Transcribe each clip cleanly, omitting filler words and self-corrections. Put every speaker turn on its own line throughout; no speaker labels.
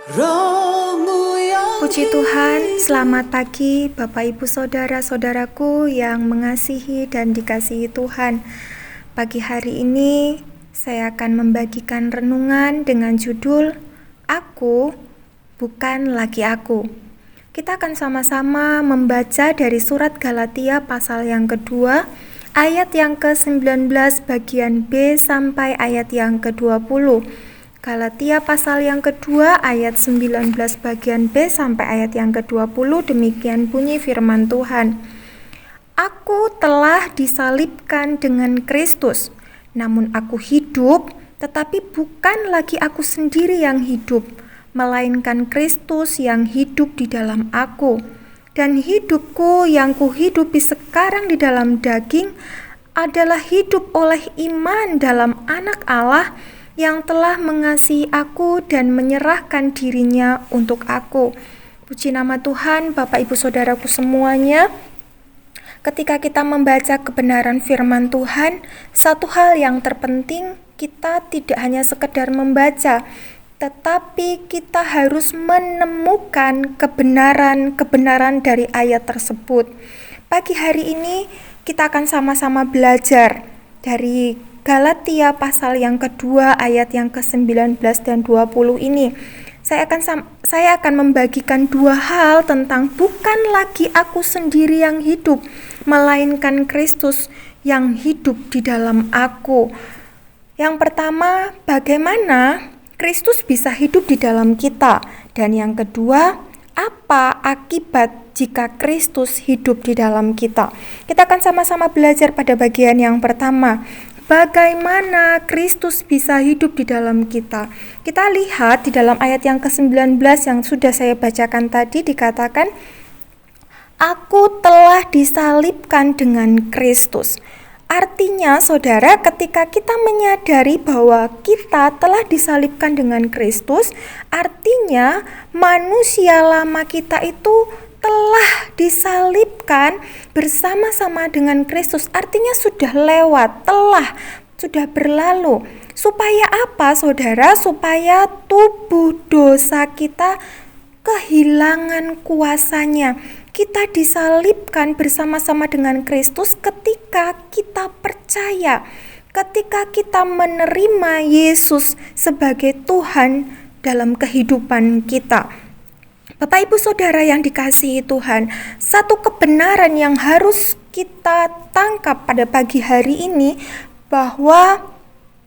Puji Tuhan, selamat pagi Bapak Ibu Saudara-saudaraku yang mengasihi dan dikasihi Tuhan. Pagi hari ini saya akan membagikan renungan dengan judul Aku Bukan Lagi Aku. Kita akan sama-sama membaca dari surat Galatia pasal yang kedua, ayat yang ke-19 bagian B sampai ayat yang ke-20. Galatia pasal yang kedua ayat 19 bagian B sampai ayat yang ke-20, demikian bunyi firman Tuhan. Aku telah disalibkan dengan Kristus, namun aku hidup, tetapi bukan lagi aku sendiri yang hidup, melainkan Kristus yang hidup di dalam aku. Dan hidupku yang kuhidupi sekarang di dalam daging adalah hidup oleh iman dalam Anak Allah yang telah mengasihi aku dan menyerahkan dirinya untuk aku. Puji nama Tuhan, Bapak Ibu Saudaraku semuanya. Ketika kita membaca kebenaran firman Tuhan, satu hal yang terpenting, kita tidak hanya sekedar membaca, tetapi kita harus menemukan kebenaran dari ayat tersebut. Pagi hari ini kita akan sama-sama belajar dari Galatia pasal yang kedua ayat yang ke-19 dan 20 ini. Saya akan membagikan dua hal tentang bukan lagi aku sendiri yang hidup, melainkan Kristus yang hidup di dalam aku. Yang pertama, bagaimana Kristus bisa hidup di dalam kita? Dan yang kedua, apa akibat jika Kristus hidup di dalam kita? Kita akan sama-sama belajar pada bagian yang pertama. Bagaimana Kristus bisa hidup di dalam kita? Kita lihat di dalam ayat yang ke-19 yang sudah saya bacakan tadi, dikatakan, Aku telah disalibkan dengan Kristus. Artinya, saudara, ketika kita menyadari bahwa kita telah disalibkan dengan Kristus, artinya manusia lama kita itu telah disalibkan bersama-sama dengan Kristus. Artinya sudah lewat, sudah berlalu. Supaya apa, saudara? Supaya tubuh dosa kita kehilangan kuasanya. Kita disalibkan bersama-sama dengan Kristus ketika kita percaya, ketika kita menerima Yesus sebagai Tuhan dalam kehidupan kita. Bapak Ibu Saudara yang dikasihi Tuhan, satu kebenaran yang harus kita tangkap pada pagi hari ini, bahwa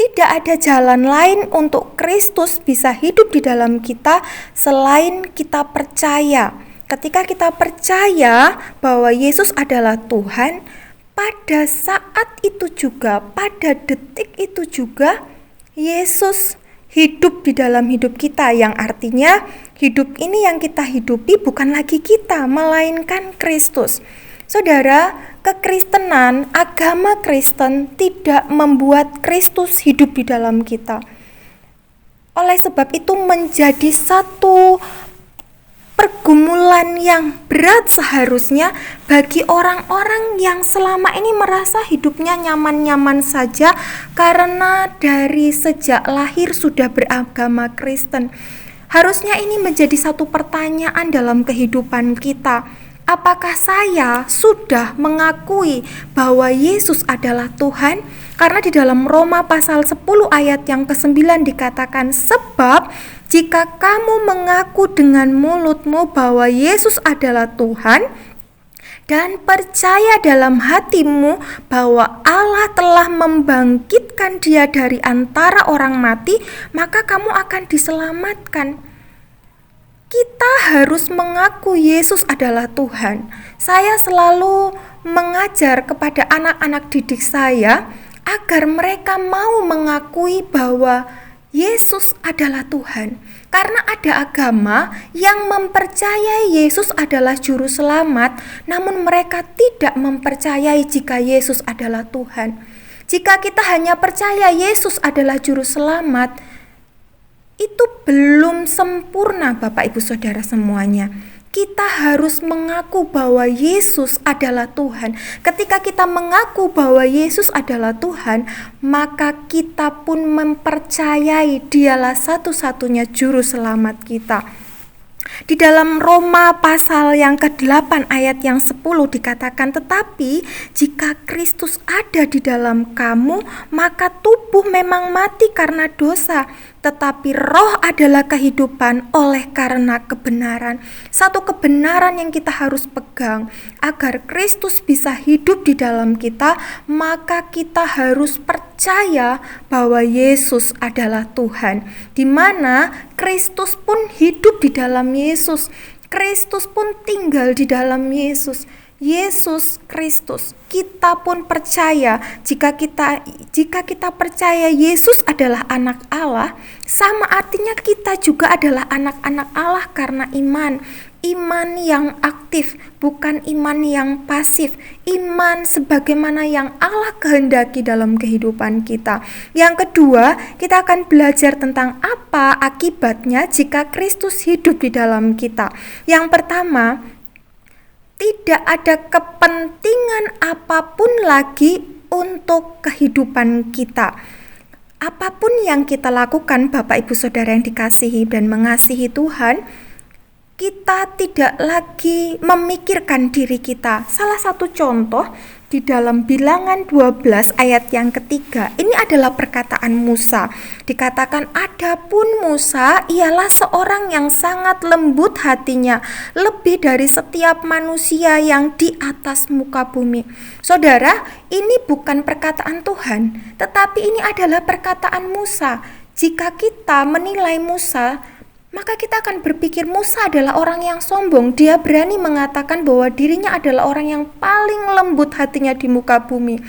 tidak ada jalan lain untuk Kristus bisa hidup di dalam kita selain kita percaya. Ketika kita percaya bahwa Yesus adalah Tuhan, pada saat itu juga, pada detik itu juga, Yesus hidup di dalam hidup kita, yang artinya hidup ini yang kita hidupi bukan lagi kita, melainkan Kristus. Saudara, kekristenan, agama Kristen tidak membuat Kristus hidup di dalam kita. Oleh sebab itu menjadi satu pergumulan yang berat seharusnya bagi orang-orang yang selama ini merasa hidupnya nyaman-nyaman saja karena dari sejak lahir sudah beragama Kristen. Harusnya ini menjadi satu pertanyaan dalam kehidupan kita. Apakah saya sudah mengakui bahwa Yesus adalah Tuhan? Karena di dalam Roma pasal 10 ayat yang ke-9 dikatakan, sebab jika kamu mengaku dengan mulutmu bahwa Yesus adalah Tuhan dan percaya dalam hatimu bahwa Allah telah membangkitkan Dia dari antara orang mati, maka kamu akan diselamatkan. Kita harus mengaku Yesus adalah Tuhan. Saya selalu mengajar kepada anak-anak didik saya agar mereka mau mengakui bahwa Yesus adalah Tuhan. Karena ada agama yang mempercayai Yesus adalah juru selamat, namun mereka tidak mempercayai jika Yesus adalah Tuhan. Jika kita hanya percaya Yesus adalah juru selamat, itu belum sempurna Bapak Ibu Saudara semuanya. Kita harus mengaku bahwa Yesus adalah Tuhan. Ketika kita mengaku bahwa Yesus adalah Tuhan, maka kita pun mempercayai Dialah satu-satunya juru selamat kita. Di dalam Roma pasal yang ke-8 ayat yang 10 dikatakan, tetapi jika Kristus ada di dalam kamu, maka tubuh memang mati karena dosa, tetapi roh adalah kehidupan oleh karena kebenaran. Satu kebenaran yang kita harus pegang, agar Kristus bisa hidup di dalam kita, maka kita harus percaya bahwa Yesus adalah Tuhan, di mana Kristus pun hidup di dalam Yesus. Kristus pun tinggal di dalam Yesus. Yesus Kristus. Kita pun percaya, jika kita percaya Yesus adalah anak Allah, sama artinya kita juga adalah anak-anak Allah karena iman. Iman yang aktif, bukan iman yang pasif. Iman sebagaimana yang Allah kehendaki dalam kehidupan kita. Yang kedua, kita akan belajar tentang apa akibatnya jika Kristus hidup di dalam kita. Yang pertama, tidak ada kepentingan apapun lagi untuk kehidupan kita. Apapun yang kita lakukan, Bapak Ibu Saudara yang dikasihi dan mengasihi Tuhan, kita tidak lagi memikirkan diri kita. Salah satu contoh di dalam Bilangan 12 ayat yang ketiga, ini adalah perkataan Musa. Dikatakan, adapun Musa ialah seorang yang sangat lembut hatinya, lebih dari setiap manusia yang di atas muka bumi. Saudara, ini bukan perkataan Tuhan, tetapi ini adalah perkataan Musa. Jika kita menilai Musa, maka kita akan berpikir Musa adalah orang yang sombong. Dia berani mengatakan bahwa dirinya adalah orang yang paling lembut hatinya di muka bumi.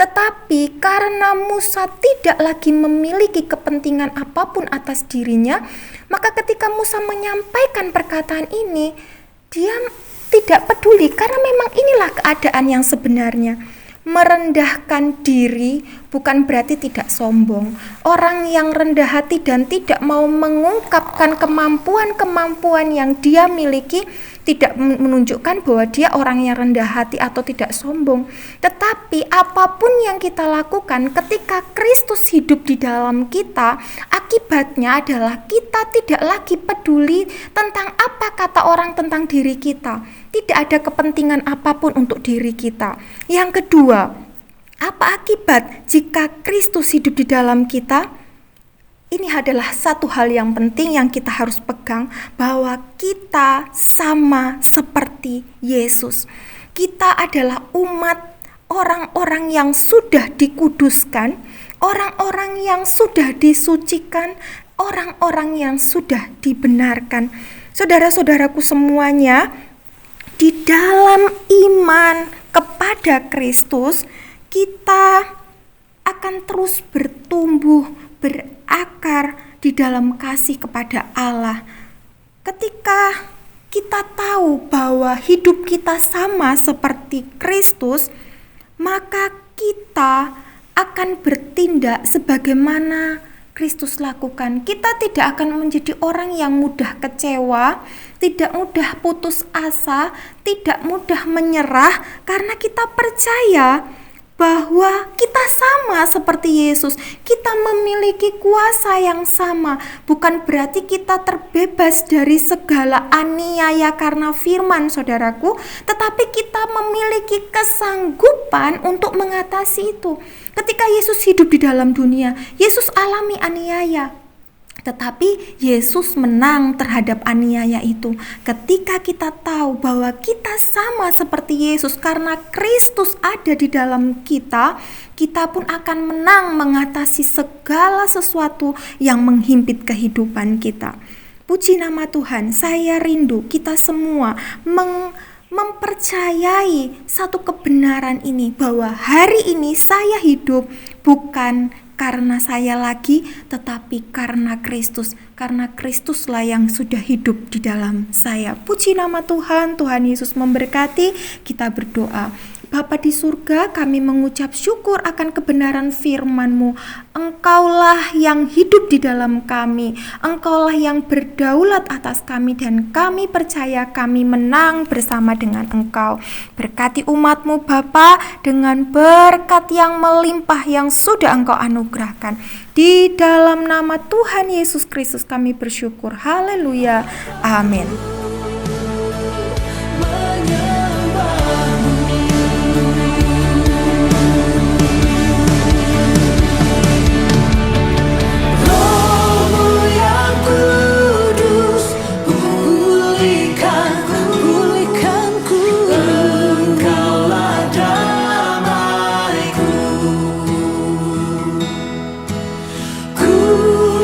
Tetapi karena Musa tidak lagi memiliki kepentingan apapun atas dirinya, maka ketika Musa menyampaikan perkataan ini, dia tidak peduli karena memang inilah keadaan yang sebenarnya. Merendahkan diri bukan berarti tidak sombong. Orang yang rendah hati dan tidak mau mengungkapkan kemampuan-kemampuan yang dia miliki tidak menunjukkan bahwa dia orang yang rendah hati atau tidak sombong. Tetapi apapun yang kita lakukan ketika Kristus hidup di dalam kita, akibatnya adalah kita tidak lagi peduli tentang apa kata orang tentang diri kita. Tidak ada kepentingan apapun untuk diri kita. Yang kedua, apa akibat jika Kristus hidup di dalam kita? Ini adalah satu hal yang penting yang kita harus pegang, bahwa kita sama seperti Yesus. Kita adalah umat, orang-orang yang sudah dikuduskan, orang-orang yang sudah disucikan, orang-orang yang sudah dibenarkan. Saudara-saudaraku semuanya, di dalam iman kepada Kristus, kita akan terus bertumbuh, berakar di dalam kasih kepada Allah. Ketika kita tahu bahwa hidup kita sama seperti Kristus, maka kita akan bertindak sebagaimana Kristus lakukan. Kita tidak akan menjadi orang yang mudah kecewa, tidak mudah putus asa, tidak mudah menyerah, karena kita percaya bahwa kita sama seperti Yesus. Kita memiliki kuasa yang sama. Bukan berarti kita terbebas dari segala aniaya karena firman, saudaraku, tetapi kita memiliki kesanggupan untuk mengatasi itu. Ketika Yesus hidup di dalam dunia, Yesus alami aniaya, tetapi Yesus menang terhadap aniaya itu. Ketika kita tahu bahwa kita sama seperti Yesus karena Kristus ada di dalam kita, kita pun akan menang mengatasi segala sesuatu yang menghimpit kehidupan kita. Puji nama Tuhan. Saya rindu kita semua mempercayai satu kebenaran ini, bahwa hari ini saya hidup bukan karena saya lagi, tetapi karena Kristus. Karena Kristuslah yang sudah hidup di dalam saya. Puji nama Tuhan. Tuhan Yesus memberkati. Kita berdoa. Bapa di surga, kami mengucap syukur akan kebenaran firman-Mu. Engkaulah yang hidup di dalam kami, Engkaulah yang berdaulat atas kami, dan kami percaya kami menang bersama dengan Engkau. Berkati umat-Mu Bapa dengan berkat yang melimpah yang sudah Engkau anugerahkan. Di dalam nama Tuhan Yesus Kristus kami bersyukur. Haleluya. Amin.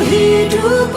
Hidup